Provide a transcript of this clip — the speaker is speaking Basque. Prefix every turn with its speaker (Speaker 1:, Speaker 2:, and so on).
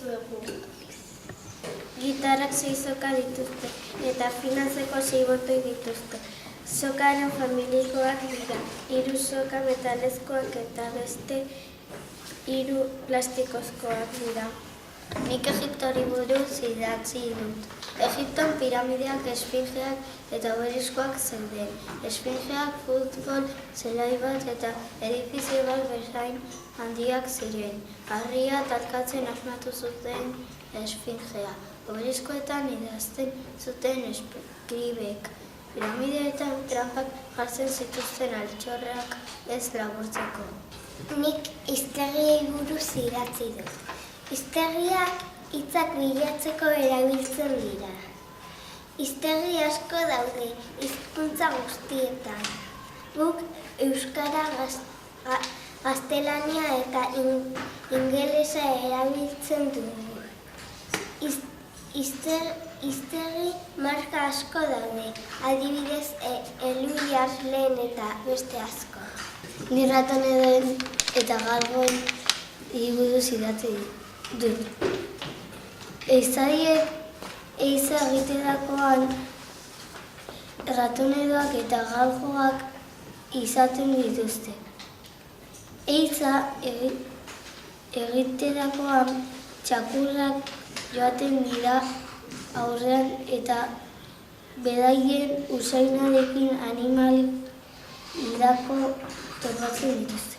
Speaker 1: dizuegu. Gitarrak 6 soka dituzte eta finantzeko 6 botoi dituzte. Sokaren familikoak dira, 3 soka metalezkoak eta beste 3 plastikozkoak dira. Nik Egiptori buruz idatzi dut. Egipton piramideak, esfingeak eta obeliskoak zeuden. Esfingeak futbol zelai bat eta edifizio bat bezain handiak ziren. Harria talkatzen asmatu zuten esfingea. Obeliskoetan idazten zuten eskribek. Piramideetan tranpak jartzen zituzten altxorrak ez laburtzeko. Nik hiztegiei buruz idatzi dut. Hiztegiak hitzak bilatzeko erabiltzen dira. Hiztegi asko daude hizkuntza guztietan. Guk euskara, gaztelania eta ingelesa erabiltzen dugu. Hiztegi marka asko daude, adibidez Eluriaslen eta beste asko. Ni Ratoneden eta Galgoen buruz idatzi dut. Ehizariek ehiza egiterakoan ratonedoak eta galgoak izaten dituzte. Ehiza egiterakoan txakurrak joaten dira aurrean eta beraien usainarekin animal hildako topatzen dituzte.